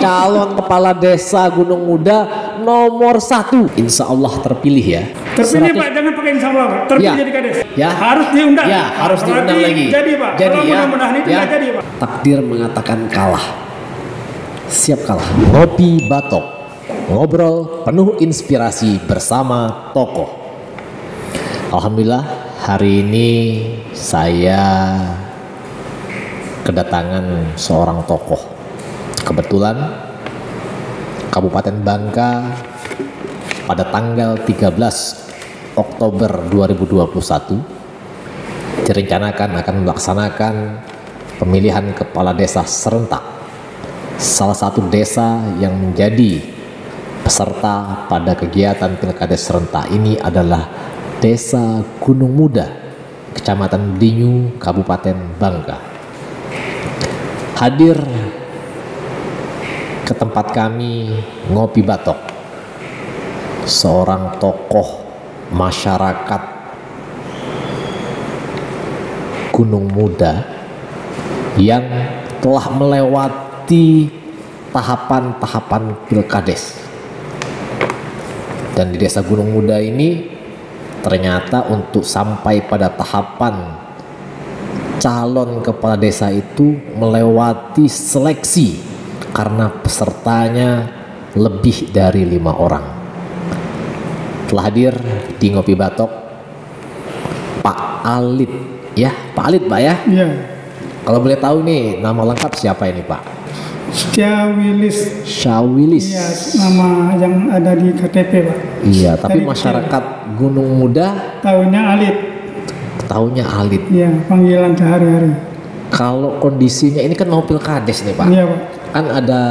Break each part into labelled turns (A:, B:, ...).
A: calon kepala desa Gunung Muda nomor 1. Insya Allah terpilih ya.
B: Terpilih Pak, jangan pakai insya Allah. Terpilih
A: Ya.
B: jadi kades.
A: Ya.
B: Harus diundang.
A: Ya, harus diundang lagi.
B: Jadi Pak.
A: Jadi
B: kalau
A: ya.
B: mudah-mudahan itu
A: Ya.
B: nggak jadi Pak.
A: Takdir mengatakan kalah. Siap kalah. Ngopi Batok, ngobrol penuh inspirasi bersama tokoh. Alhamdulillah hari ini saya kedatangan seorang tokoh. Kebetulan Kabupaten Bangka pada tanggal 13 Oktober 2021 direncanakan akan melaksanakan pemilihan kepala desa serentak. Salah satu desa yang menjadi peserta pada kegiatan pilkada serentak ini adalah Desa Gunung Muda, Kecamatan Dinyu, Kabupaten Bangka. Hadir ke tempat kami Ngopi Batok, seorang tokoh masyarakat Gunung Muda yang telah melewati tahapan-tahapan pilkades. Dan di Desa Gunung Muda ini ternyata untuk sampai pada tahapan calon kepala desa itu melewati seleksi karena pesertanya lebih dari 5 orang. Telah hadir di Ngopi Batok Pak Alit ya, Pak Alit Pak ya.
B: Iya.
A: Kalau boleh tahu nih nama lengkap siapa ini Pak?
B: Syawilis.
A: Syawilis.
B: Iya, nama yang ada di KTP Pak.
A: Iya, tapi
B: Dari
A: masyarakat Gunung Muda
B: Tahunya Alit.
A: taunya Alit.
B: Iya, panggilan sehari-hari.
A: Kalau kondisinya ini kan mau pilkades nih Pak.
B: Iya Pak.
A: Kan ada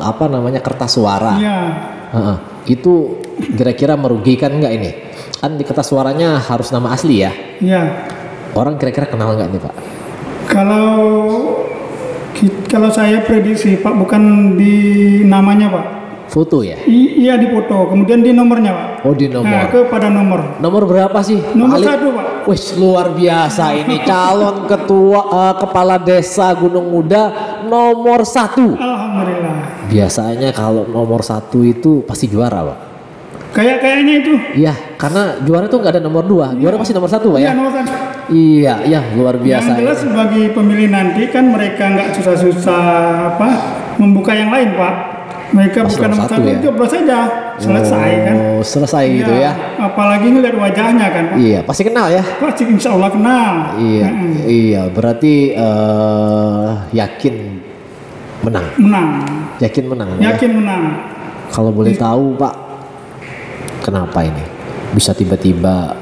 A: apa namanya kertas suara.
B: Iya.
A: Heeh. Itu kira-kira merugikan nggak ini? Kan di kertas suaranya harus nama asli ya.
B: Iya.
A: Orang kira-kira kenal nggak nih Pak?
B: Kalau saya prediksi Pak, bukan di namanya Pak.
A: Foto ya?
B: Iya, di foto, kemudian di nomornya Pak.
A: Oh di nomor.
B: Nah, kepada nomor.
A: Nomor berapa sih?
B: Nomor
A: Alit?
B: 1 Pak.
A: Wih luar biasa ini calon ketua kepala desa Gunung Muda nomor 1.
B: Alhamdulillah.
A: Biasanya kalau nomor 1 itu pasti juara Pak.
B: Kayaknya itu.
A: Iya, karena juara tuh nggak ada nomor 2, juara pasti nomor 1 Pak ya.
B: Iya, nomor 1.
A: Iya, iya luar biasa.
B: Yang jelas
A: ini.
B: bagi pemilih nanti kan mereka nggak susah-susah membuka yang lain Pak. Mereka
A: Pas
B: bukan nomor 1
A: ya?
B: coblos saja, selesai kan.
A: Oh, selesai gitu ya.
B: Apalagi ngeliat wajahnya kan Pak.
A: Iya, pasti kenal ya.
B: Pasti insya Allah kenal.
A: Iya, iya berarti yakin menang.
B: Menang.
A: Yakin menang. Ya?
B: Yakin menang.
A: Kalau boleh tahu Pak, kenapa ini bisa tiba-tiba?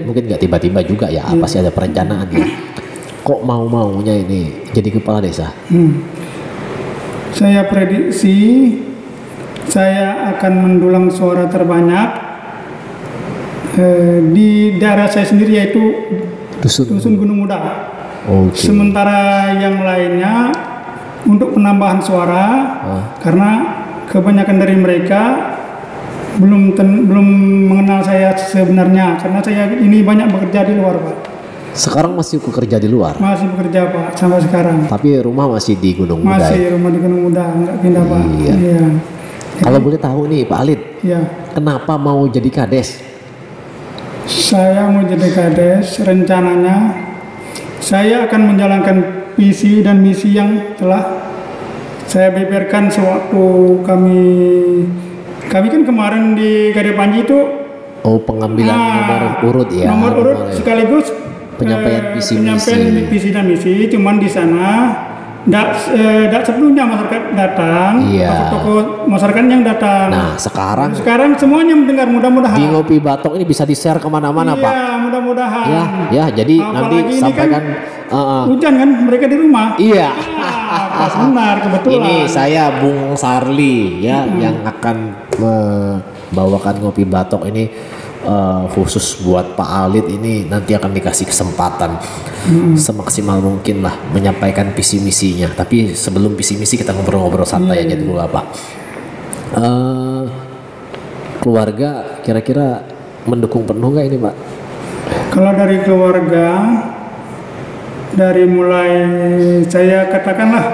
A: Mungkin nggak tiba-tiba juga ya, pasti ada perencanaan ya. Kok mau-maunya ini jadi kepala desa?
B: Saya prediksi saya akan mendulang suara terbanyak di daerah saya sendiri, yaitu Dusun Gunung Muda.
A: Okay.
B: Sementara yang lainnya untuk penambahan suara, karena kebanyakan dari mereka belum mengenal saya sebenarnya, karena saya ini banyak bekerja di luar Pak.
A: Sekarang masih bekerja di luar?
B: Masih bekerja Pak sampai sekarang.
A: Tapi rumah masih di Gunung Muda.
B: Masih rumah di Gunung Muda, nggak pindah Pak.
A: Iya.
B: Iya.
A: Kalau boleh tahu nih Pak Alit,
B: Ya,
A: kenapa mau jadi kades?
B: saya mau jadi kades. Rencananya saya akan menjalankan visi dan misi yang telah saya beberkan sewaktu kami kan kemarin di Gade Panji itu
A: pengambilan nomor urut ya.
B: Nomor urut sekaligus
A: penyampaian visi
B: dan misi. Cuman di sana tidak sebelumnya masyarakat datang, tokoh masyarakat yang datang.
A: Nah sekarang
B: semuanya mendengar, mudah-mudahan
A: di Ngopi Batok ini bisa di-share kemana-mana Pak.
B: Iya, mudah-mudahan.
A: Ya jadi nanti sampaikan.
B: Hujan kan mereka di rumah.
A: Iya.
B: Pas benar kebetulan.
A: Ini saya Bung Sarli ya yang akan membawakan Ngopi Batok ini khusus buat Pak Alit ini, nanti akan dikasih kesempatan semaksimal mungkin lah menyampaikan visi misinya. Tapi sebelum visi misi kita ngobrol-ngobrol santai aja dulu lah Pak. Keluarga kira-kira mendukung penuh nggak ini Pak?
B: Kalau dari keluarga, dari mulai saya katakanlah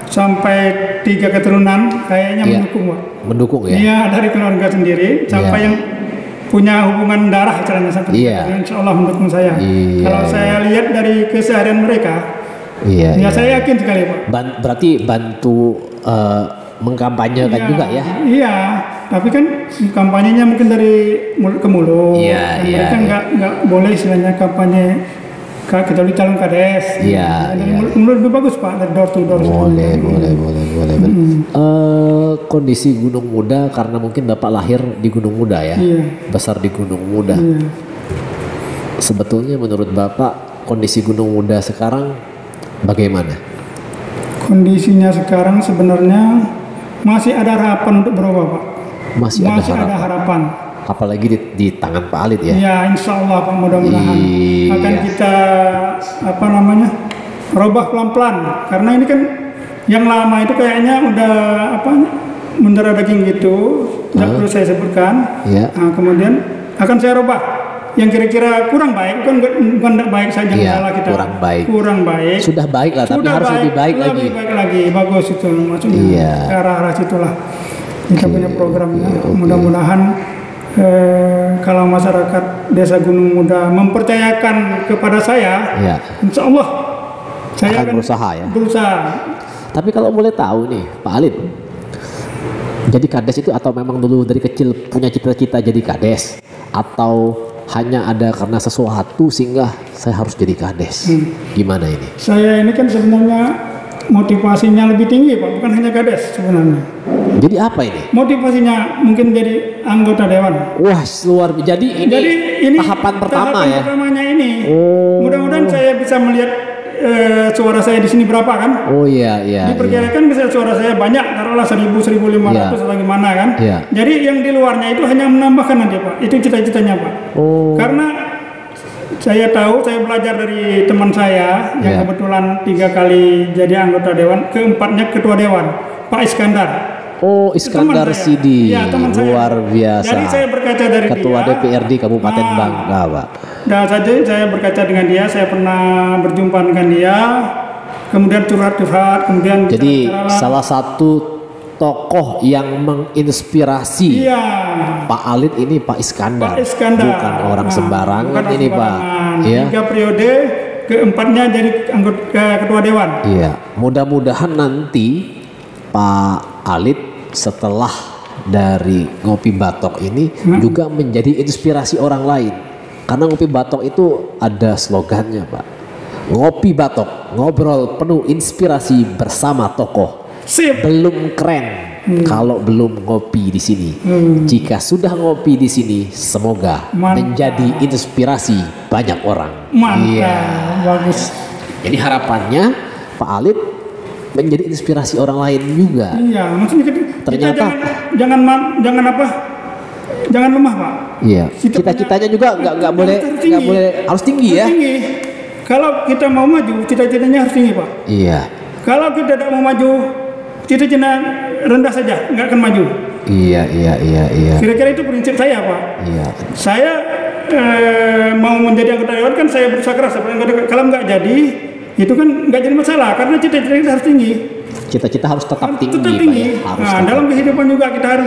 B: sampai 3 keturunan kayaknya
A: Iya.
B: mendukung Pak.
A: Mendukung ya.
B: Iya, dari keluarga sendiri sampai
A: Iya.
B: yang punya hubungan darah caranya sampai
A: Iya.
B: insya Allah mendukung saya.
A: Iya,
B: Kalau saya lihat dari keseharian mereka,
A: Iya.
B: ya saya yakin sekali Pak.
A: Berarti bantu mengkampanyekan
B: Iya,
A: juga ya.
B: Iya, tapi kan kampanyenya mungkin dari mulut ke mulut.
A: Iya,
B: Dan
A: iya,
B: mereka
A: iya.
B: nggak boleh istilahnya kampanye kecuali calon kades.
A: Iya,
B: Dari
A: iya.
B: mulut ke mulut lebih bagus Pak, dari door to door.
A: Boleh. Kondisi Gunung Muda karena mungkin Bapak lahir di Gunung Muda ya.
B: Iya.
A: Besar di Gunung Muda.
B: Iya.
A: Sebetulnya menurut Bapak kondisi Gunung Muda sekarang bagaimana?
B: Kondisinya sekarang sebenarnya masih ada harapan untuk berubah Pak.
A: Masih ada harapan. Apalagi di tangan Pak Alit ya.
B: Ya insya Allah Pak, mudah-mudahan
A: Iya.
B: akan kita robah pelan-pelan, karena ini kan yang lama itu kayaknya udah mendarah daging gitu, tidak perlu saya sebutkan.
A: Iya.
B: Nah, kemudian akan saya robah yang kira-kira kurang baik, bukan tidak baik saja,
A: Iya,
B: salah kita
A: kurang baik. Sudah baik lah, tapi harus lebih baik lagi.
B: Lebih baik lagi, bagus itu maksudnya.
A: Iya.
B: Ke arah situlah kita punya programnya. Mudah-mudahan kalau masyarakat Desa Gunung Muda mempercayakan kepada saya,
A: Iya.
B: insya Allah saya
A: Akan berusaha ya.
B: Berusaha.
A: Tapi kalau boleh tahu nih Pak Alit, jadi kades itu atau memang dulu dari kecil punya cita-cita jadi kades, atau hanya ada karena sesuatu sehingga saya harus jadi kades? Gimana ini?
B: Saya ini kan sebenarnya motivasinya lebih tinggi Pak, bukan hanya kades sebenarnya.
A: Jadi apa ini?
B: Motivasinya mungkin jadi anggota dewan.
A: Wah, luar biasa. Jadi ini tahapan pertama ya.
B: Pertamanya ini.
A: Oh.
B: Mudah-mudahan saya bisa melihat suara saya di sini berapa kan?
A: Oh iya.
B: Diperkirakan bisa suara saya banyak, taruhlah 1.000, 1.500 atau gimana kan?
A: Iya.
B: Jadi yang di luarnya itu hanya menambahkan nanti Pak. Itu cita-citanya Pak.
A: Oh.
B: Karena saya tahu, saya belajar dari teman saya yang
A: Iya.
B: kebetulan 3 kali jadi anggota dewan, keempatnya ketua dewan, Pak Iskandar.
A: Oh, Iskandar
B: Teman saya.
A: Sidi,
B: Iya, teman saya.
A: luar biasa.
B: Jadi saya berkaca dari
A: Ketua
B: dia.
A: DPRD Kabupaten
B: Nah,
A: Bangka, Pak.
B: Dan saja saya berkaca dengan dia, saya pernah berjumpa dengan dia, kemudian curhat-curhat, kemudian
A: Jadi
B: bicara-bicara.
A: salah satu tokoh yang menginspirasi
B: Iya.
A: Pak Alit ini Pak Iskandar.
B: Pak Iskandar.
A: Bukan orang
B: Nah,
A: sembarangan
B: bukan
A: ini Pak.
B: sembarangan.
A: Ya.
B: 3 periode, keempatnya jadi anggota ketua dewan.
A: Iya. Mudah-mudahan nanti Pak Alit setelah dari Ngopi Batok ini juga menjadi inspirasi orang lain. Karena Ngopi Batok itu ada slogannya Pak. Ngopi Batok, ngobrol penuh inspirasi bersama tokoh.
B: Sip.
A: Belum keren kalau belum ngopi di sini. Jika sudah ngopi di sini, semoga
B: Mantap.
A: menjadi inspirasi banyak orang.
B: Mantap,
A: Iya.
B: bagus.
A: Jadi harapannya Pak Alit menjadi inspirasi orang lain juga.
B: Iya, maksudnya kita
A: Ternyata-
B: jangan lemah Pak.
A: Iya.
B: Kita
A: Cita-citanya juga nggak boleh harus tinggi ya.
B: Tinggi. Kalau kita mau maju, cita-citanya harus tinggi Pak.
A: Iya.
B: Kalau kita tidak mau maju, cita-cita rendah saja, nggak akan maju.
A: Iya.
B: Kira-kira itu prinsip saya Pak.
A: Iya.
B: Saya mau menjadi anggota dewan kan saya berusaha keras. Kalau nggak jadi, itu kan nggak jadi masalah karena cita-cita kita harus tinggi.
A: Cita-cita harus tetap tinggi,
B: Tetap
A: Pak,
B: tinggi.
A: ya. Harus
B: Nah,
A: tetap.
B: dalam kehidupan juga kita harus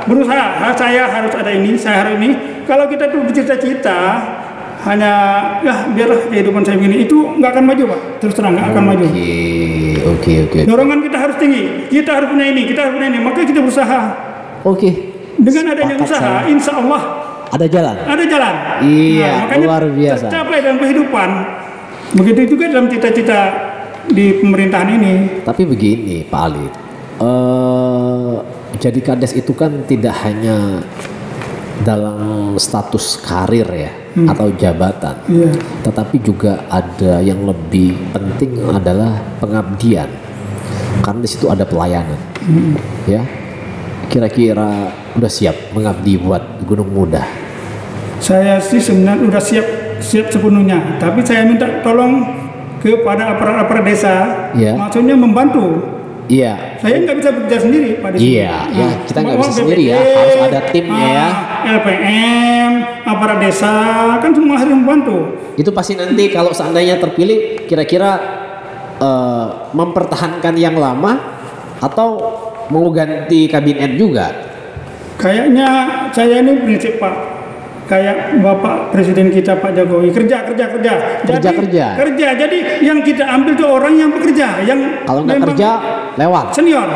B: berusaha. Saya harus ada ini, saya harus ini. Kalau kita tuh bercita-cita hanya ya biarlah kehidupan saya begini, itu nggak akan maju Pak. Terus terang nggak akan maju.
A: Oke.
B: Dorongan kita harus tinggi. Kita harus punya ini, kita harus punya ini. Maka kita berusaha.
A: Oke.
B: Dengan adanya
A: Sepakat
B: usaha,
A: saya.
B: insya Allah
A: Ada jalan.
B: ada jalan.
A: Iya,
B: makanya
A: luar biasa.
B: tercapai dalam kehidupan. Begitu juga dalam cita-cita di pemerintahan ini.
A: Tapi begini Pak Alit, jadi kades itu kan tidak hanya dalam status karir ya atau jabatan,
B: Iya.
A: tetapi juga ada yang lebih penting adalah pengabdian, karena di situ ada pelayanan. Ya, kira-kira udah siap mengabdi buat Gunung Muda?
B: Saya sih sebenarnya udah siap sepenuhnya, tapi saya minta tolong kepada aparat-aparat desa,
A: Iya.
B: maksudnya membantu.
A: Iya.
B: Saya nggak bisa bekerja sendiri Pak di sini.
A: Iya, ya, kita nggak bisa
B: Mau
A: sendiri ya,
B: BPD,
A: harus ada timnya ya.
B: LPM, aparat desa, kan semua harus membantu.
A: Itu pasti nanti kalau seandainya terpilih, kira-kira mempertahankan yang lama atau mau ganti kabinet juga?
B: Kayaknya saya ini prinsip Pak, kayak Bapak Presiden kita Pak Jokowi, kerja. Jadi yang kita ambil tuh orang yang bekerja, yang
A: Kalau nggak
B: memang
A: kerja lewat.
B: senior.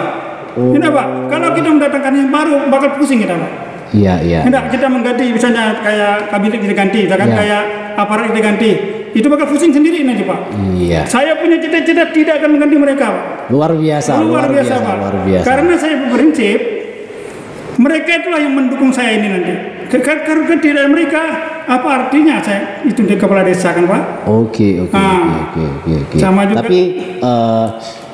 A: Oh.
B: Kenapa? Kalau kita mendatangkan yang baru bakal pusing kita Pak.
A: Iya.
B: Hendak kita mengganti, misalnya kayak kabinet kita ganti,
A: Iya.
B: kayak aparat kita ganti, itu bakal pusing sendiri nanti Pak.
A: Iya.
B: Saya punya cita-cita tidak akan mengganti mereka Pak.
A: Luar biasa.
B: Pak.
A: Luar biasa.
B: Karena saya berprinsip mereka itulah yang mendukung saya ini nanti. Karena tidak mereka, apa artinya saya itu di kepala desa kan Pak?
A: Oke.
B: Sama juga.
A: Tapi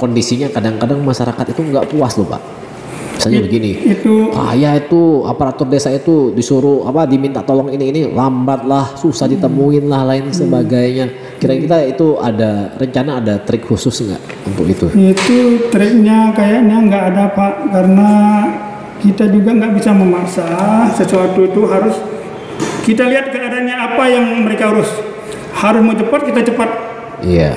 A: kondisinya kadang-kadang masyarakat itu nggak puas loh Pak. Misalnya begini, ya itu aparatur desa itu disuruh diminta tolong ini lambat lah, susah ditemuin lah, lain sebagainya. Kira-kira itu ada rencana, ada trik khusus nggak untuk itu?
B: Itu triknya kayaknya nggak ada Pak, karena kita juga nggak bisa memaksa sesuatu itu, harus kita lihat keadaannya apa yang mereka urus. Harus mau cepat kita cepat.
A: Iya.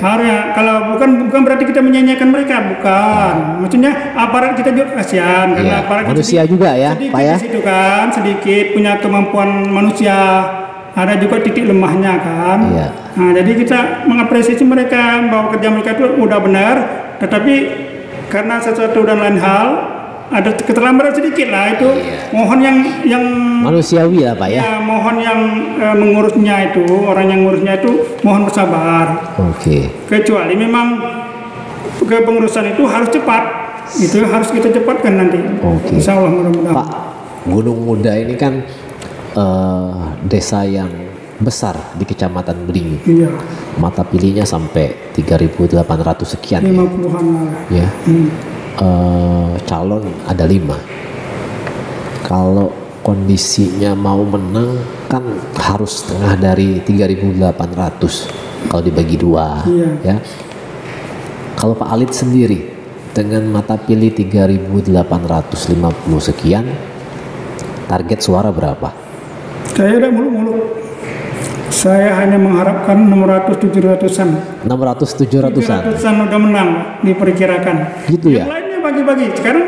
B: Kalau bukan berarti kita menyanyiakan mereka, bukan. Maksudnya aparat kita juga kasihan karena aparat
A: manusia juga ya, Pak ya.
B: Di situ kan sedikit punya kemampuan manusia, ada juga titik lemahnya kan.
A: Iya.
B: Nah, jadi kita mengapresiasi mereka bahwa kerja mereka itu udah benar, tetapi karena sesuatu dan lain hal ada keterlambatan sedikit lah itu. Mohon yang
A: manusiawi lah Pak ya.
B: Ya, mohon yang mengurusnya itu, orang yang mengurusnya itu mohon bersabar.
A: Oke.
B: Kecuali memang kepengurusan itu harus cepat, itu harus kita cepatkan nanti.
A: Oke.
B: Insya Allah mudah-mudahan.
A: Pak, Gunung Muda ini kan desa yang besar di Kecamatan Beringin.
B: Iya.
A: Mata pilihnya sampai 3.800 sekian.
B: 50-an lah.
A: Ya. Calon ada 5. Kalau kondisinya mau menang kan harus setengah dari 3.800 kalau dibagi 2.
B: Iya.
A: Ya. Kalau Pak Alit sendiri dengan mata pilih 3.850 sekian, target suara berapa?
B: Saya udah muluk-muluk. Saya hanya mengharapkan 600-700an.
A: 600-700an.
B: 700an udah menang diperkirakan.
A: Gitu ya.
B: Yang lainnya bagi-bagi. Sekarang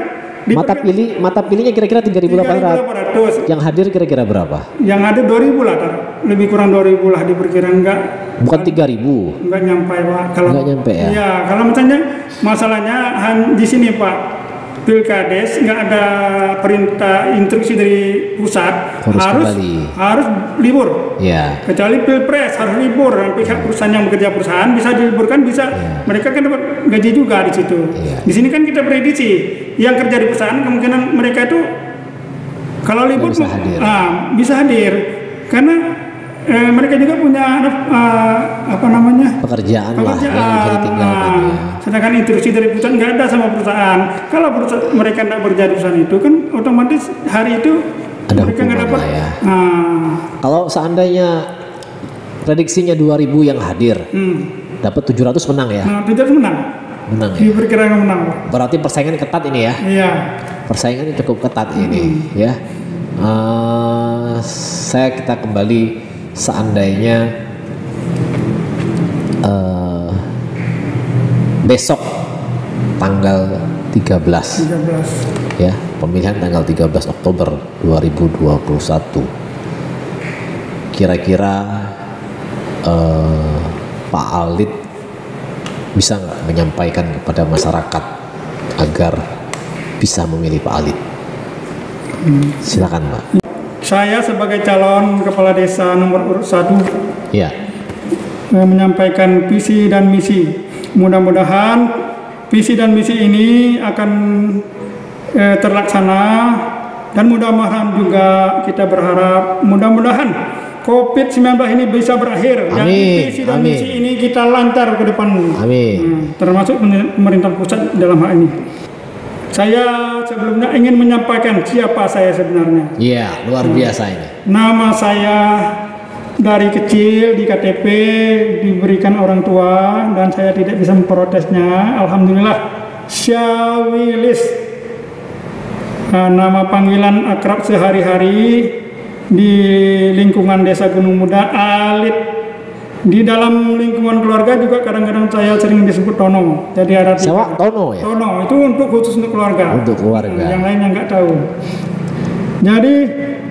A: mata pilihnya kira-kira 3.800. Yang hadir kira-kira berapa?
B: Yang ada 2.000 lah, lebih kurang 2.000 lah diperkirakan,
A: Bukan 3.000.
B: Enggak nyampe Pak. Kalau
A: enggak nyampe ya.
B: Iya, kalau misalnya masalahnya di sini Pak, Pilkades nggak ada perintah instruksi dari pusat, harus libur.
A: Ya.
B: Kecuali Pilpres harus libur. Pihak perusahaan yang bekerja perusahaan bisa diliburkan, bisa mereka kan dapat gaji juga di situ. Di sini kan kita prediksi yang kerja di perusahaan kemungkinan mereka itu kalau libur bisa hadir karena mereka juga punya
A: pekerjaan lah yang bisa ditinggalkan.
B: Sedangkan instruksi dari perusahaan nggak ada sama perusahaan. Kalau mereka tidak bekerja di perusahaan itu kan otomatis hari itu
A: ada
B: mereka nggak dapat.
A: Ya. Kalau seandainya prediksinya 2.000 yang hadir, dapat 700 menang ya?
B: 700 menang.
A: Menang.
B: Diperkirakan menang.
A: Berarti persaingan ketat ini ya?
B: Iya.
A: Persaingannya cukup ketat ini, ya. Kita kembali. Seandainya besok tanggal 13 ya, pemilihan tanggal 13 Oktober 2021, kira-kira Pak Alit bisa nggak menyampaikan kepada masyarakat agar bisa memilih Pak Alit? Silakan Pak.
B: Saya sebagai calon kepala desa nomor urut 1 menyampaikan visi dan misi. Mudah-mudahan visi dan misi ini akan terlaksana, dan mudah-mudahan juga kita berharap mudah-mudahan COVID-19 ini bisa berakhir. Dan visi dan misi ini kita lancar ke depan. Termasuk pemerintah pusat dalam hal ini. Saya sebelumnya ingin menyampaikan siapa saya sebenarnya.
A: Iya, luar biasa ini.
B: Nama saya dari kecil di KTP diberikan orang tua dan saya tidak bisa memprotesnya. Alhamdulillah, Syawilis. Nama panggilan akrab sehari-hari di lingkungan Desa Gunung Muda, Alit. Di dalam lingkungan keluarga juga kadang-kadang saya sering disebut Tono. Jadi ada
A: Sewa Tono ya?
B: Tono itu khusus untuk keluarga.
A: Untuk keluarga.
B: Yang lainnya nggak tahu. Jadi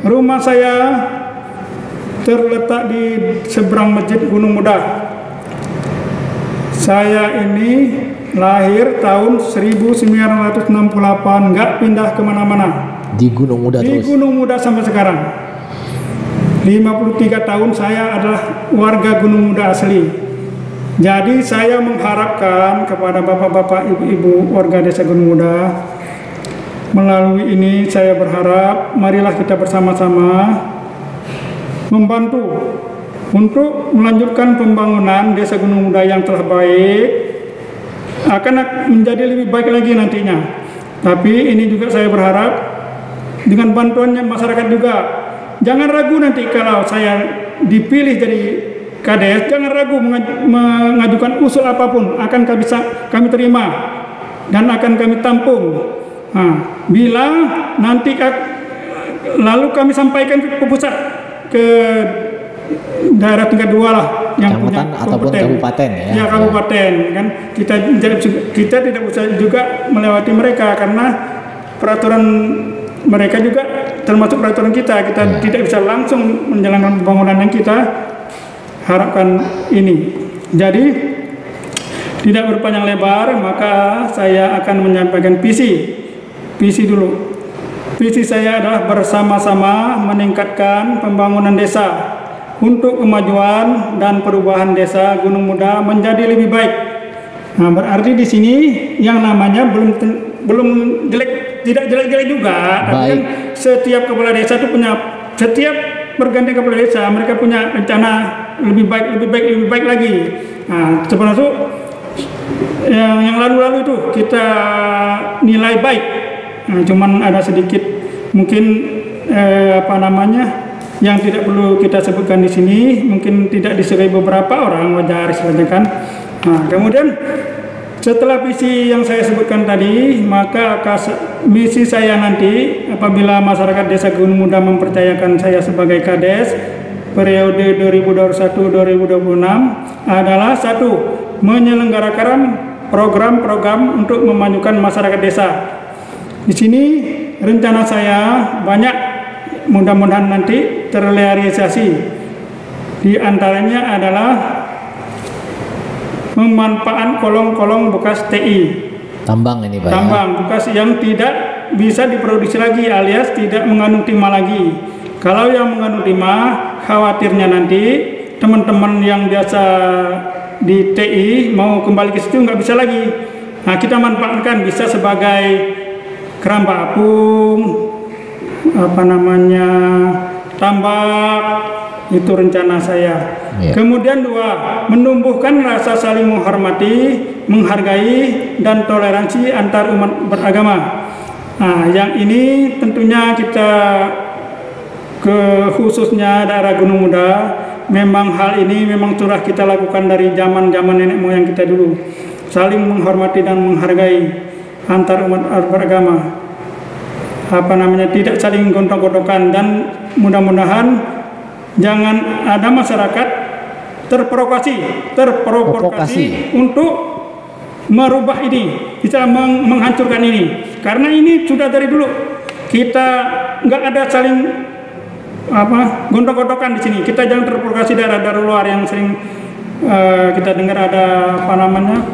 B: rumah saya terletak di seberang Masjid Gunung Muda. Saya ini lahir tahun 1968, nggak pindah kemana-mana.
A: Di Gunung Muda
B: Di
A: terus?
B: Gunung Muda sampai sekarang. 53 tahun saya adalah warga Gunung Muda asli. Jadi saya mengharapkan kepada bapak-bapak, ibu-ibu warga desa Gunung Muda, melalui ini saya berharap marilah kita bersama-sama membantu untuk melanjutkan pembangunan desa Gunung Muda yang telah baik, akan menjadi lebih baik lagi nantinya. Tapi ini juga saya berharap dengan bantuannya masyarakat juga. Jangan ragu nanti kalau saya dipilih jadi Kades, jangan ragu mengajukan usul apapun, akan kami terima dan akan kami tampung. Nah, bila nanti lalu kami sampaikan ke pusat, ke daerah tingkat 2 lah yang punya
A: ataupun kabupaten ya.
B: Ya, kabupaten kan kita tidak usah juga melewati mereka karena peraturan mereka juga termasuk peraturan kita tidak bisa langsung menjalankan pembangunan yang kita harapkan ini. Jadi tidak berpanjang lebar, maka saya akan menyampaikan visi dulu. Visi saya adalah bersama-sama meningkatkan pembangunan desa untuk kemajuan dan perubahan desa Gunung Muda menjadi lebih baik. Nah, berarti di sini yang namanya belum jelek, tidak jelek-jelek juga. Tapi kan setiap kepala desa itu punya, setiap berganti kepala desa mereka punya rencana lebih baik lagi. Nah, sebenarnya yang lalu-lalu itu kita nilai baik. Nah, cuman ada sedikit mungkin yang tidak perlu kita sebutkan di sini, mungkin tidak disukai beberapa orang, wajar istilahnya kan. Nah, kemudian setelah visi yang saya sebutkan tadi, maka misi saya nanti apabila masyarakat desa Gunung Muda mempercayakan saya sebagai Kades periode 2021-2026 adalah 1. Menyelenggarakan program-program untuk memajukan masyarakat desa. Di sini rencana saya banyak, mudah-mudahan nanti terrealisasi. Di antaranya adalah memanfaatkan kolong-kolong bekas TI.
A: Tambang ini Pak.
B: Tambang bekas yang tidak bisa diproduksi lagi alias tidak mengandung timah lagi. Kalau yang mengandung timah, khawatirnya nanti teman-teman yang biasa di TI mau kembali ke situ nggak bisa lagi. Nah, kita manfaatkan bisa sebagai keramba apung, tambak, itu rencana saya. Kemudian 2, menumbuhkan rasa saling menghormati, menghargai, dan toleransi antar umat beragama. Nah, yang ini tentunya kita khususnya daerah Gunung Muda, memang hal ini memang sudah kita lakukan dari zaman nenek moyang kita dulu. Saling menghormati dan menghargai antar umat beragama. Tidak saling gontok-gontokan, dan mudah-mudahan jangan ada masyarakat terprovokasi untuk merubah ini, bisa menghancurkan ini. Karena ini sudah dari dulu kita nggak ada saling gontok-gontokan di sini. Kita jangan terprovokasi daerah luar yang sering kita dengar ada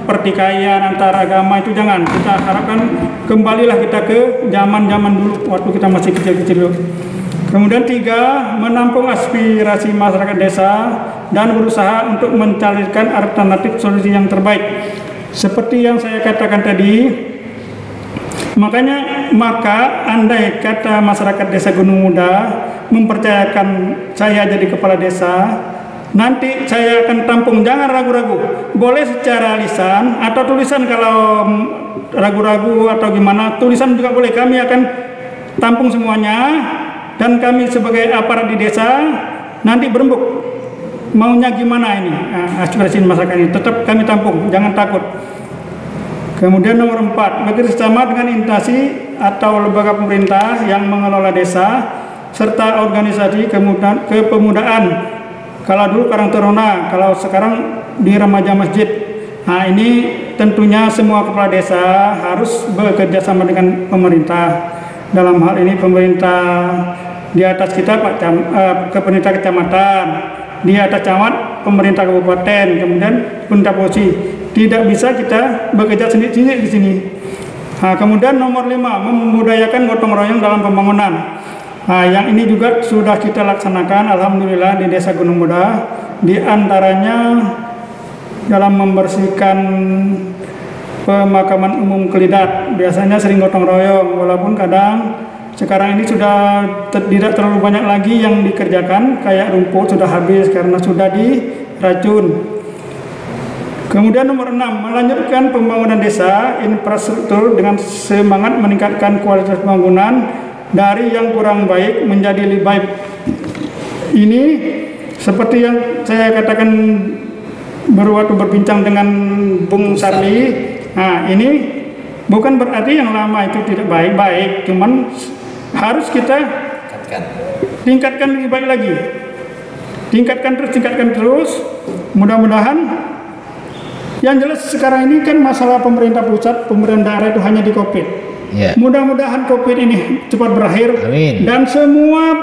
B: pertikaian antar agama, itu jangan. Kita harapkan kembalilah kita ke zaman dulu waktu kita masih kecil-kecil dulu. Kemudian 3, menampung aspirasi masyarakat desa dan berusaha untuk mencarikan alternatif solusi yang terbaik. Seperti yang saya katakan tadi, maka andai kata masyarakat desa Gunung Muda mempercayakan saya jadi kepala desa, nanti saya akan tampung, jangan ragu-ragu. Boleh secara lisan atau tulisan, kalau ragu-ragu atau gimana, tulisan juga boleh. Kami akan tampung semuanya. Dan kami sebagai aparat di desa nanti berembuk maunya gimana ini, aspirasi masyarakat ini tetap kami tampung, jangan takut. Kemudian nomor 4, bekerjasama dengan instansi atau lembaga pemerintah yang mengelola desa serta organisasi kepemudaan Kalau dulu Karang Taruna, kalau sekarang di remaja masjid. Nah ini tentunya semua kepala desa harus bekerja sama dengan pemerintah. Dalam hal ini pemerintah di atas kita pemerintah kecamatan, di atas camat pemerintah kabupaten, kemudian pemerintah provinsi. Tidak bisa kita bekerja sendiri di sini. Nah, kemudian nomor 5, membudayakan gotong royong dalam pembangunan. Nah, yang ini juga sudah kita laksanakan, alhamdulillah di Desa Gunung Muda. Di antaranya dalam membersihkan pemakaman umum Kelidat, biasanya sering gotong royong, walaupun kadang sekarang ini sudah tidak terlalu banyak lagi yang dikerjakan, kayak rumput sudah habis karena sudah diracun. Kemudian nomor 6, melanjutkan pembangunan desa infrastruktur dengan semangat meningkatkan kualitas pembangunan dari yang kurang baik menjadi lebih baik. Ini seperti yang saya katakan baru waktu berbincang dengan Bung Sarli. Nah, ini bukan berarti yang lama itu tidak baik-baik, cuman harus kita tingkatkan lebih baik lagi. Tingkatkan terus. Mudah-mudahan. Yang jelas sekarang ini kan masalah pemerintah pusat, pemerintah daerah itu hanya di COVID. Mudah-mudahan COVID ini cepat berakhir.
A: Amin.
B: Dan semua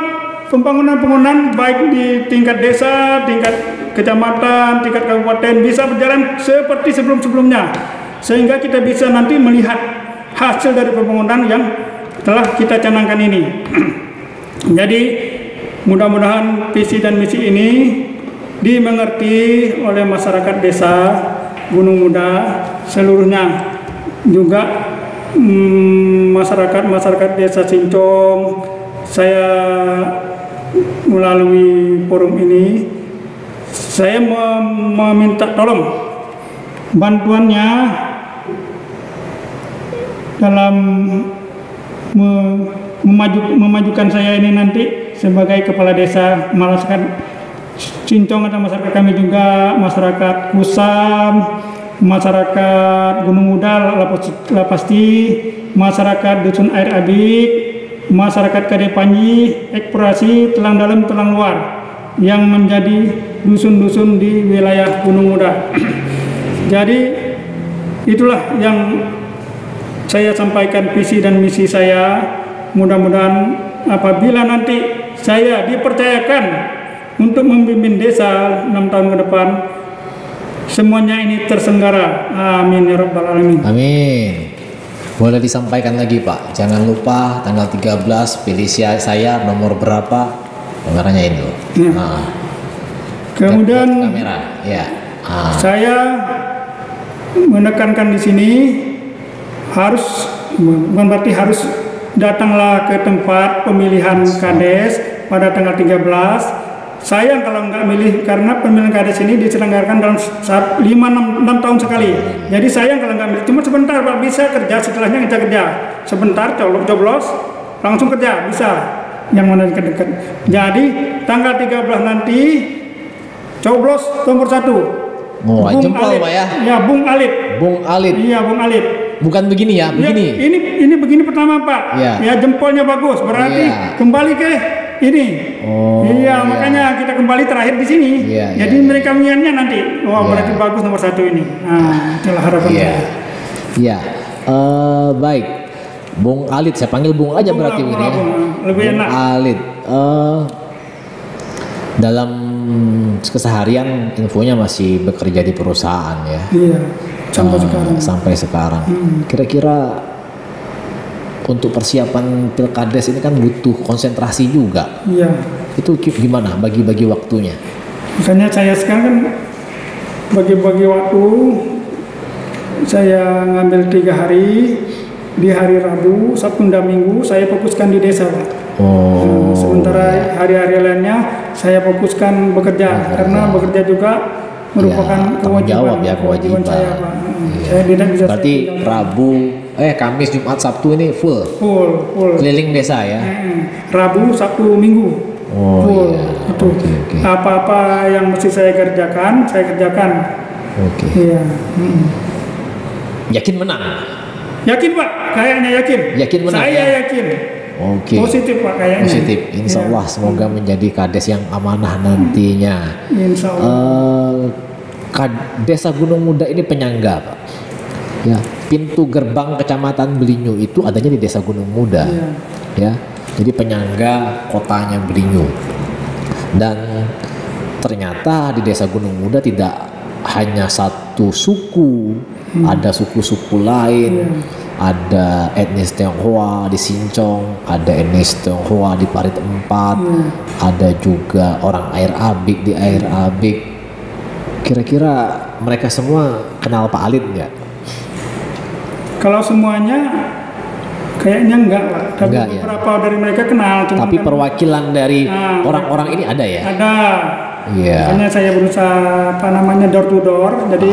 B: pembangunan baik di tingkat desa, tingkat kecamatan, tingkat kabupaten bisa berjalan seperti sebelum-sebelumnya. Sehingga kita bisa nanti melihat hasil dari pembangunan yang telah kita canangkan ini. Jadi mudah-mudahan visi dan misi ini dimengerti oleh masyarakat desa Gunung Muda seluruhnya, juga masyarakat desa Sincong. Saya melalui forum ini saya meminta tolong bantuannya dalam memajukan saya ini nanti sebagai kepala desa masyarakat Sincong atau masyarakat kami juga, masyarakat Kusam, masyarakat Gunung Muda, Lapasti, masyarakat Dusun Air Abik, masyarakat Kadepanji, eksplorasi Telang Dalam, Telang Luar yang menjadi dusun-dusun di wilayah Gunung Muda. Jadi itulah yang saya sampaikan visi dan misi saya. Mudah-mudahan apabila nanti saya dipercayakan untuk memimpin desa 6 tahun ke depan, semuanya ini tersenggara. Amin ya rabbal alamin.
A: Amin. Boleh disampaikan lagi Pak, jangan lupa tanggal 13 pilih saya nomor berapa, kameranya ini loh.
B: Kemudian
A: kamera, ya.
B: Saya menekankan di sini bukan berarti harus datanglah ke tempat pemilihan Kades pada tanggal 13. Sayang kalau nggak milih, karena pemilihan Kades ini diselenggarakan dalam 5-6 tahun sekali. Jadi sayang kalau nggak milih. Cuma sebentar Pak, bisa kerja, setelahnya kita kerja. Sebentar coblos, langsung kerja, bisa. Yang mana dekat-dekat. Jadi tanggal 13 nanti coblos nomor 1.
A: Oh, jempol Pak ya?
B: Ya, Bung Alit.
A: Bung Alit.
B: Iya, Bung Alit.
A: Bukan begini ya, begini.
B: Ya, ini begini pertama Pak. Ya, jempolnya bagus. Berarti kembali ke ini. Iya, makanya kita kembali terakhir di sini. Jadi mereka melihatnya nanti, berarti bagus nomor 1 ini. Nah, itulah harapan saya.
A: Iya. Baik. Bung Alit, saya panggil Bung aja berarti ini ya.
B: Lebih enak.
A: Bung Alit. Dalam keseharian infonya masih bekerja di perusahaan ya.
B: Iya. Sampai sekarang.
A: Kira-kira untuk persiapan Pilkades ini kan butuh konsentrasi juga.
B: Iya.
A: Itu gimana bagi-bagi waktunya?
B: Makanya saya sekarang kan bagi-bagi waktu, saya ngambil 3 hari. Di hari Rabu, Sabtu dan Minggu saya fokuskan di desa Pak. Sementara hari-hari lainnya saya fokuskan bekerja. Karena bekerja juga merupakan kewajiban saya Pak. Saya tidak bisa.
A: Berarti Kamis, Jumat, Sabtu ini full keliling desa ya?
B: Rabu, Sabtu, Minggu full. Itu apa-apa yang mesti saya kerjakan, saya kerjakan. Iya.
A: Yakin menang?
B: Yakin Pak, kayaknya yakin.
A: Yakin menang?
B: Saya yakin.
A: Oke.
B: Positif Pak kayaknya.
A: Positif. Insya
B: Ya.
A: Allah semoga menjadi kades yang amanah nantinya.
B: Insya Allah.
A: Desa Gunung Muda ini penyangga, Pak. Ya, pintu gerbang Kecamatan Belinyu itu adanya di Desa Gunung Muda.
B: Iya.
A: Ya, jadi penyangga kotanya Belinyu. Dan ternyata di Desa Gunung Muda tidak hanya satu suku, ada suku-suku lain. Ada etnis Tionghoa di Sincong, ada etnis Tionghoa di Parit 4, ada juga orang Air Abik di Air Abik. Kira-kira mereka semua kenal Pak Alit nggak?
B: Kalau semuanya kayaknya enggak Pak, tapi
A: Enggak, ya.
B: beberapa dari mereka kenal. Cuma
A: Tapi
B: kan
A: perwakilan dari orang-orang ini ada ya?
B: ada.
A: Iya.
B: Makanya saya berusaha door to door. Jadi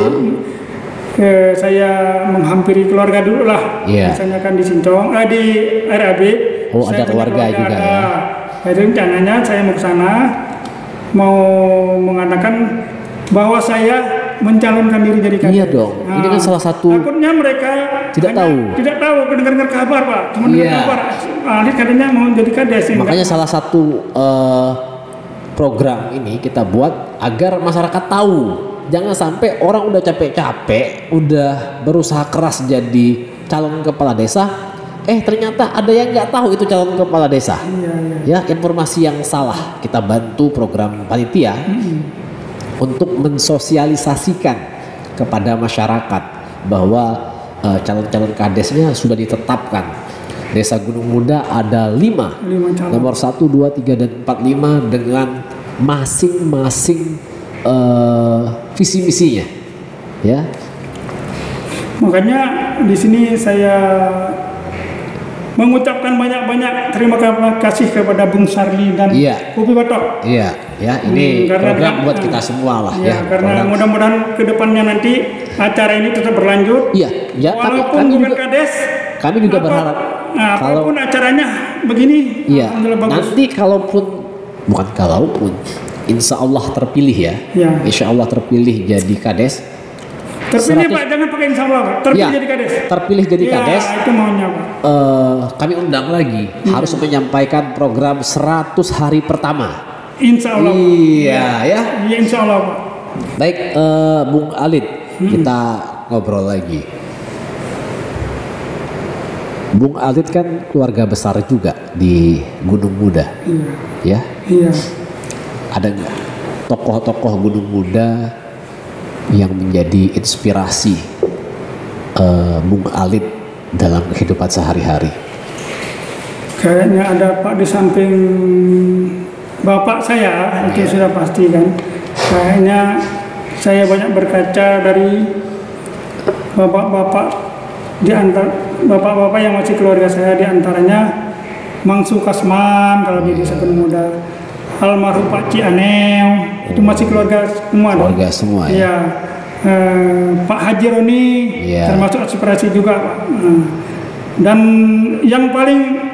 B: saya menghampiri keluarga dulu lah.
A: Iya.
B: Misalnya kan di Sincong, di RAB.
A: Oh, ada
B: saya punya
A: keluarga juga
B: ada.
A: ya?
B: Jadi rencananya saya mau ke sana, mau mengatakan bahwa saya mencalonkan diri jadi kades.
A: Iya dong. Ini kan salah satu.
B: Takutnya mereka
A: Tidak tahu.
B: Tidak tahu, dengar kabar Pak. Cuma
A: Iya.
B: dengar kabar. Alit katanya mau jadi kades.
A: Makanya salah satu program ini kita buat agar masyarakat tahu. Jangan sampai orang udah capek-capek, udah berusaha keras jadi calon kepala desa, ternyata ada yang nggak tahu itu calon kepala desa. Ya, informasi yang salah. Kita bantu program panitia untuk mensosialisasikan kepada masyarakat bahwa calon-calon kadesnya sudah ditetapkan. Desa Gunung Muda ada 5
B: calon.
A: nomor 1, 2, 3, dan 4, 5 dengan masing-masing visi misinya, ya.
B: Makanya di sini saya mengucapkan banyak-banyak terima kasih kepada Bung Sarli dan Kopi Batok.
A: Iya, ya, ini program buat kita semua lah, ya.
B: Karena mudah-mudahan kedepannya nanti acara ini tetap berlanjut.
A: Iya, ya.
B: Walaupun
A: kami
B: bukan
A: juga,
B: kades.
A: kami juga berharap.
B: Kalau apapun acaranya begini,
A: iya,
B: bagus.
A: nanti insya Allah terpilih ya. Insya Allah terpilih jadi kades.
B: Terpilih Pak, jangan pakai insya Allah Pak. Terpilih jadi kades.
A: Terpilih jadi kades.
B: Itu maunya Pak.
A: Kami undang lagi harus menyampaikan program 100 hari pertama.
B: Insya Allah.
A: Iya, ya.
B: Iya, insya Allah Pak.
A: Baik, Bung Alit, kita ngobrol lagi. Bung Alit kan keluarga besar juga di Gunung Muda. Ya.
B: Iya.
A: Ada nggak tokoh-tokoh Gunung Muda yang menjadi inspirasi Bung Alit dalam kehidupan sehari-hari?
B: Kayaknya ada Pak di samping bapak saya, itu sudah pasti kan. Kayaknya saya banyak berkaca dari bapak-bapak di antara bapak-bapak yang masih keluarga saya, di antaranya Mang Sukasman kalau di Desa Gunung Muda, almarhum Pak Cianeo, itu masih keluarga semua.
A: Keluarga semua ya.
B: Iya. Pak Haji Roni termasuk aspirasi juga Pak. Dan yang paling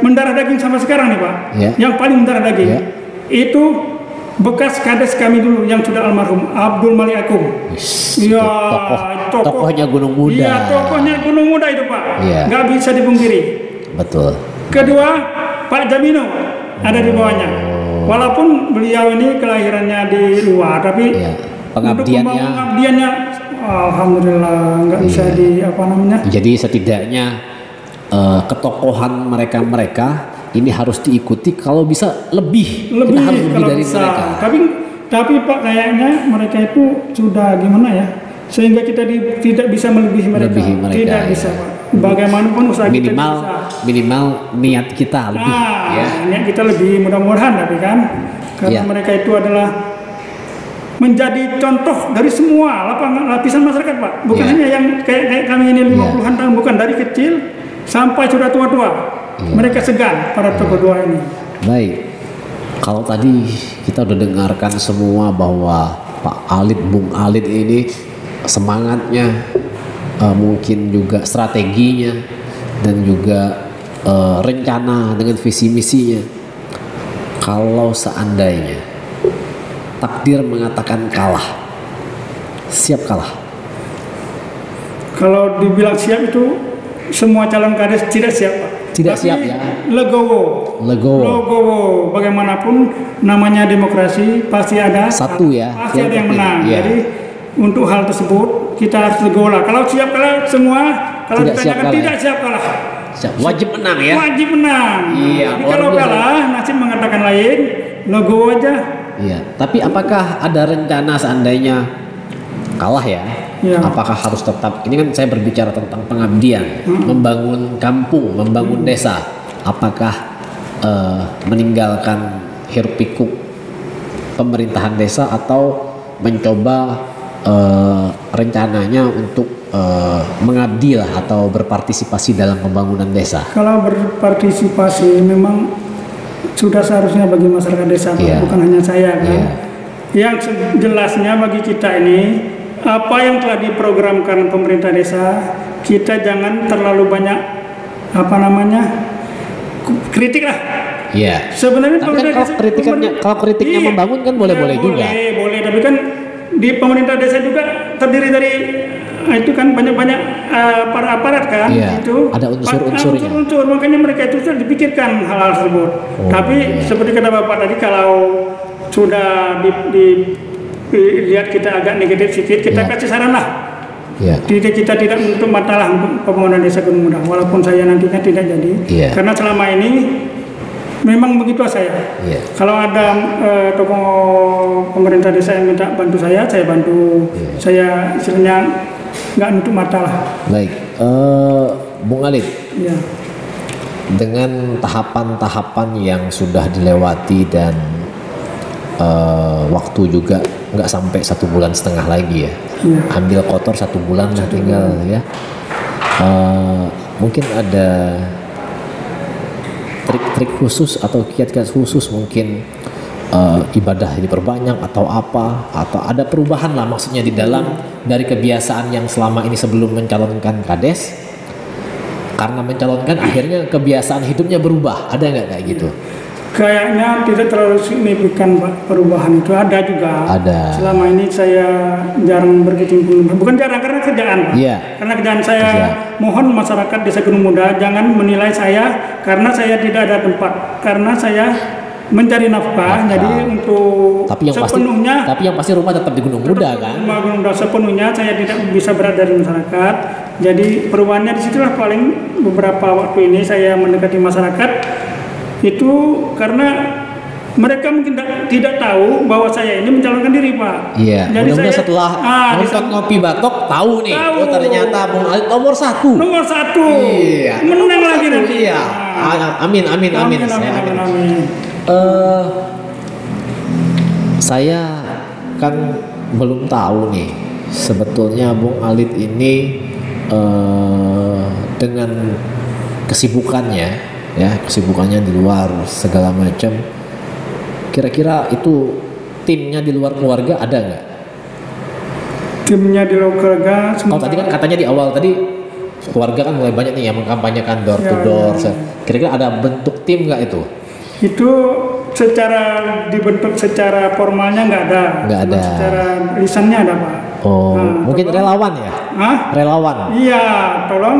B: mendarah daging sampai sekarang nih Pak, yang paling mendarah daging itu bekas kades kami dulu yang sudah almarhum Abdul Malik Akum. Iya,
A: tokohnya Gunung Muda.
B: Iya, tokohnya Gunung Muda itu Pak. Nggak bisa dipungkiri.
A: Betul.
B: Kedua, Pak Jamino ada di bawahnya. Walaupun beliau ini kelahirannya di luar, tapi
A: pengabdiannya
B: alhamdulillah nggak bisa di apa namanya.
A: Jadi setidaknya ketokohan mereka ini harus diikuti, kalau bisa lebih kita harus lebih dari
B: bisa.
A: mereka.
B: Tapi Pak kayaknya mereka itu sudah gimana ya, sehingga kita tidak bisa melebihi mereka. Tidak bisa Pak. Bagaimanapun usaha kita bisa.
A: Minimal niat kita lebih.
B: Niat kita lebih, mudah-mudahan, tapi kan karena mereka itu adalah menjadi contoh dari semua lapisan masyarakat Pak. Bukan hanya yang kayak kami ini 50-an tahun, bukan, dari kecil sampai sudah tua-tua. Mereka segan para tokoh dua ini.
A: Baik, kalau tadi kita udah dengarkan semua bahwa Pak Alit, Bung Alit ini semangatnya, mungkin juga strateginya, dan juga rencana dengan visi misinya. Kalau seandainya takdir mengatakan kalah, siap kalah? Kalau
B: dibilang siap itu semua calon kades tidak siap Pak.
A: Tidak
B: Tapi
A: siap ya.
B: legowo.
A: Legowo.
B: Legowo. Bagaimanapun namanya demokrasi pasti ada
A: Satu ya.
B: Pasti ada yang menang.
A: Iya.
B: Jadi untuk hal tersebut kita harus legowo lah. Kalau siap kalah semua, kalau
A: Tidak siap
B: ditanyakan
A: kalah
B: tidak
A: ya?
B: siap kalah.
A: Wajib menang ya.
B: Wajib menang.
A: Iya,
B: Tapi
A: luar
B: kalau
A: biasa.
B: kalah, nasib mengatakan lain, legowo aja.
A: Iya. Tapi apakah ada rencana seandainya kalah ya?
B: Iya.
A: Apakah harus tetap? Ini kan saya berbicara tentang pengabdian, membangun kampung, membangun desa. Apakah meninggalkan hiruk pikuk pemerintahan desa atau mencoba rencananya untuk mengabdi lah atau berpartisipasi dalam pembangunan desa?
B: Kalau berpartisipasi memang sudah seharusnya bagi masyarakat desa, Pak,
A: Iya.
B: bukan hanya saya kan.
A: Iya.
B: Yang jelasnya bagi kita ini apa yang telah diprogramkan pemerintah desa, kita jangan terlalu banyak kritik lah.
A: Iya.
B: Sebenarnya
A: Tapi kan
B: pemerintah
A: kalau kritiknya
B: Iya.
A: membangun kan boleh-boleh juga.
B: Boleh, tapi kan di pemerintah desa juga terdiri dari itu kan banyak-banyak para aparat kan,
A: Iya,
B: itu
A: ada unsur-unsurnya.
B: unsur-unsur, makanya mereka itu sudah dipikirkan hal-hal tersebut.
A: Oh,
B: Tapi
A: iya.
B: seperti kata Bapak tadi, kalau sudah lihat kita agak negatif sedikit, kita
A: Iya.
B: kasih saran lah.
A: Iya.
B: Kita tidak menutup mata lah untuk pembangunan desa Gunung Muda, walaupun saya nantinya tidak jadi.
A: Iya.
B: Karena selama ini memang begitu saya.
A: Iya.
B: Kalau ada tokoh pemerintah desa yang minta bantu saya bantu.
A: Iya.
B: Saya istilahnya nggak nutup mata lah.
A: Baik, Bung Alit,
B: Ya.
A: dengan tahapan-tahapan yang sudah dilewati dan waktu juga nggak sampai 1,5 bulan lagi ya,
B: Iya.
A: ambil kotor 1 bulan lah tinggal ya. Mungkin ada trik-trik khusus atau kiat-kiat khusus, mungkin ibadah diperbanyak atau apa, atau ada perubahan lah maksudnya di dalam dari kebiasaan yang selama ini sebelum mencalonkan kades, karena mencalonkan akhirnya kebiasaan hidupnya berubah, ada nggak kayak gitu?
B: Kayaknya tidak terlalu signifikan, Pak, perubahan itu ada juga.
A: Ada.
B: Selama ini saya jarang berkecimpung, bukan jarang karena kerjaan, Pak.
A: Iya.
B: Karena kerjaan saya,
A: Kerja.
B: mohon masyarakat Desa Gunung Muda jangan menilai saya karena saya tidak ada tempat, karena saya mencari nafkah.
A: Nafkah.
B: Jadi untuk
A: Tapi yang pasti rumah tetap di Gunung Muda kan?
B: Rumah Gunung Muda sepenuhnya saya tidak bisa berada dari masyarakat. Jadi perubahannya disitulah paling beberapa waktu ini saya mendekati masyarakat itu karena mereka mungkin tidak tahu bahwa saya ini mencalonkan diri, Pak.
A: Iya.
B: Jadi
A: Mudah-mudahan
B: saya-
A: setelah nonton Ngopi Batok tahu nih,
B: Tahu.
A: oh ternyata Bung Alit nomor 1.
B: Nomor 1
A: Iya.
B: menang
A: Nomor
B: lagi
A: 1,
B: nanti.
A: Iya. Amin. Saya amin.
B: Amin.
A: Saya kan belum tahu nih sebetulnya Bung Alit ini dengan kesibukannya di luar segala macam, kira-kira itu timnya di luar keluarga ada nggak?
B: Timnya di luar keluarga.
A: Kalau tadi kan katanya di awal tadi keluarga kan mulai banyak nih yang mengkampanyekan door to
B: Ya,
A: door.
B: ya.
A: Kira-kira ada bentuk tim nggak itu?
B: Itu dibentuk secara formalnya nggak ada.
A: Nggak
B: Cuma
A: ada.
B: Secara lisannya ada, Pak.
A: Oh, mungkin
B: tolong-
A: relawan ya?
B: Hah?
A: Relawan.
B: Iya, tolong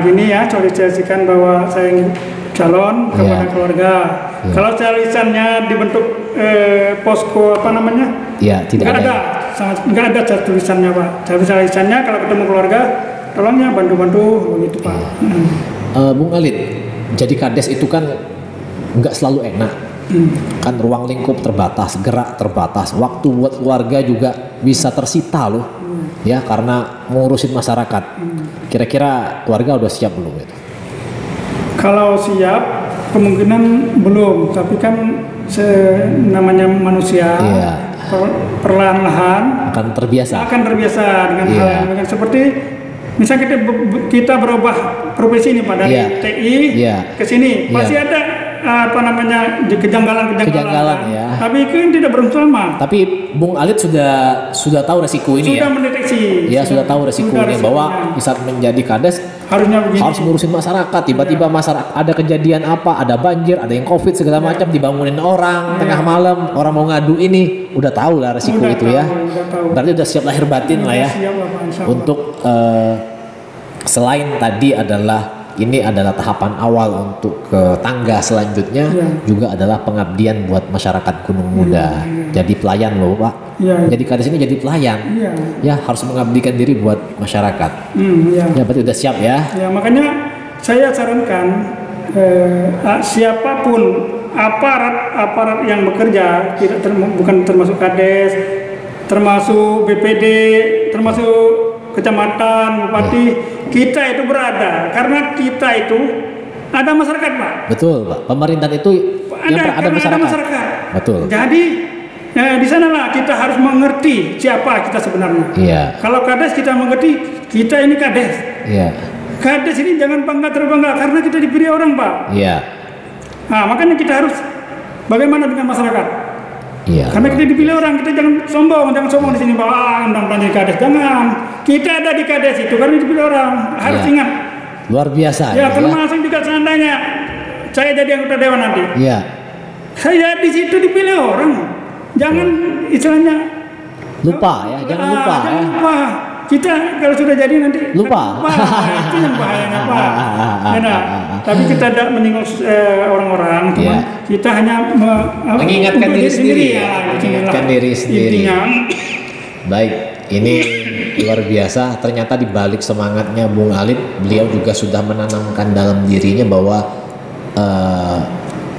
B: gini ya, sosialisasikan bahwa saya ingin calon kepada
A: Iya.
B: keluarga.
A: Iya.
B: Kalau secara lisannya dibentuk posko
A: Ya, tidak
B: nggak
A: ada.
B: nggak ada cara tulisannya, Pak. Cara lisannya kalau ketemu keluarga, tolongnya bantu-bantu begitu, Pak.
A: Bung Alit, jadi kades itu kan nggak selalu enak. Kan ruang lingkup terbatas, gerak terbatas, waktu buat keluarga juga bisa tersita loh. Ya, karena ngurusin masyarakat. Kira-kira keluarga udah siap belum itu?
B: Kalau siap, kemungkinan belum, tapi kan namanya manusia,
A: Iya.
B: perlahan-lahan
A: Akan terbiasa.
B: akan terbiasa dengan
A: Iya.
B: hal yang seperti misalnya kita berubah profesi ini pada
A: Iya.
B: TI
A: Iya.
B: ke sini,
A: Iya.
B: pasti ada kejanggalan
A: Kejanggalan,
B: kan.
A: ya.
B: Tapi itu kan tidak berlangsung lama.
A: Tapi Bung Alit sudah tahu resiko ini
B: Sudah
A: ya.
B: mendeteksi.
A: Ya sudah tahu resikonya
B: resikonya.
A: bahwa di saat menjadi kades
B: harusnya begini.
A: harus ngurusin masyarakat. Tiba-tiba masyarakat ada kejadian apa, ada banjir, ada yang COVID segala macam, dibangunin orang tengah malam, orang mau ngadu ini, udah tahu lah resiko
B: Udah
A: itu
B: tahu,
A: ya.
B: udah tahu.
A: Berarti udah siap lahir batin lah ya.
B: Siap lah, Pak, insya Allah.
A: Untuk selain tadi adalah ini adalah tahapan awal untuk ke tangga selanjutnya, juga adalah pengabdian buat masyarakat Gunung Muda. Jadi pelayan loh Pak. Jadi kades ini jadi pelayan. Ya harus mengabdikan diri buat masyarakat. Ya berarti udah siap ya.
B: Ya makanya saya sarankan siapapun aparat yang bekerja, bukan termasuk kades, termasuk BPD, termasuk kecamatan, bupati, kita itu berada karena kita itu ada masyarakat Pak.
A: Betul Pak. Pemerintahan itu ada masyarakat. Betul.
B: Jadi di sanalah kita harus mengerti siapa kita sebenarnya. Kalau kades kita mengerti kita ini kades. Kades ini jangan terbangga karena kita dipilih orang Pak. Nah makanya kita harus bagaimana dengan masyarakat. Karena kita dipilih orang, kita jangan sombong di sini Pak. Undang jadi kades, jangan. Kita ada di kades itu karena dipilih orang. Harus ingat.
A: Luar biasa.
B: Termasuk juga seandainya saya jadi anggota dewan nanti. Saya di situ dipilih orang. Jangan istilahnya
A: lupa ya, jangan lupa.
B: Kita kalau sudah jadi nanti
A: lupa.
B: Itu yang bahayanya Pak. Tapi kita tidak menyinggung orang-orang, kita hanya
A: mengingatkan diri sendiri. Mengingatkan diri sendiri. Baik, ini luar biasa. Ternyata di balik semangatnya Bung Alit, beliau juga sudah menanamkan dalam dirinya bahwa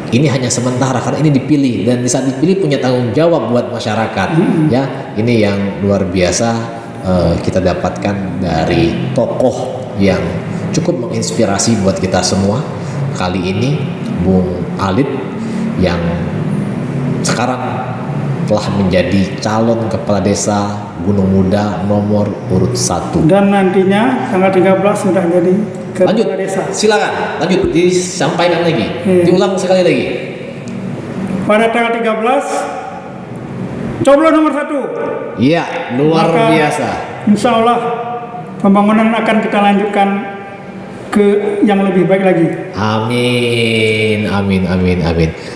A: ini hanya sementara karena ini dipilih, dan di saat dipilih punya tanggung jawab buat masyarakat. Ya, ini yang luar biasa. Kita dapatkan dari tokoh yang cukup menginspirasi buat kita semua. Kali ini Bung Alit yang sekarang telah menjadi calon kepala desa Gunung Muda nomor urut 1.
B: Dan nantinya tanggal 13 sudah jadi kepala desa.
A: Silakan lanjut disampaikan lagi. Diulang sekali lagi.
B: Pada tanggal 13 coblos nomor 1.
A: Iya, luar biasa.
B: Insya Allah pembangunan akan kita lanjutkan ke yang lebih baik lagi.
A: Amin.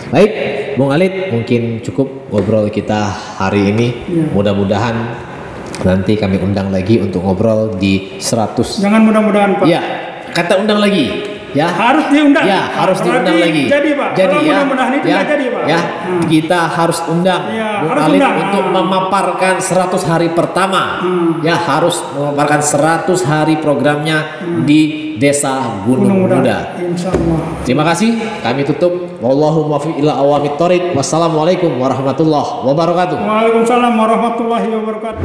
A: Baik, Bung Alit, mungkin cukup ngobrol kita hari ini. Mudah-mudahan nanti kami undang lagi untuk ngobrol di 100.
B: Jangan mudah-mudahan Pak.
A: Ya, kata undang lagi. Ya,
B: harus diundang.
A: Ya, harus diundang lagi.
B: Jadi Pak.
A: Jadi
B: mudah-mudahan itu jadi Pak.
A: Kita harus undang Bung Alit untuk memaparkan 100 hari pertama. Ya, harus memaparkan 100 hari programnya di Desa Gunung Muda.
B: Insyaallah.
A: Terima kasih. Kami tutup. Wallahu muwaffiq ila aqwamit thoriq. Wassalamualaikum warahmatullahi wabarakatuh.
B: Waalaikumsalam warahmatullahi wabarakatuh.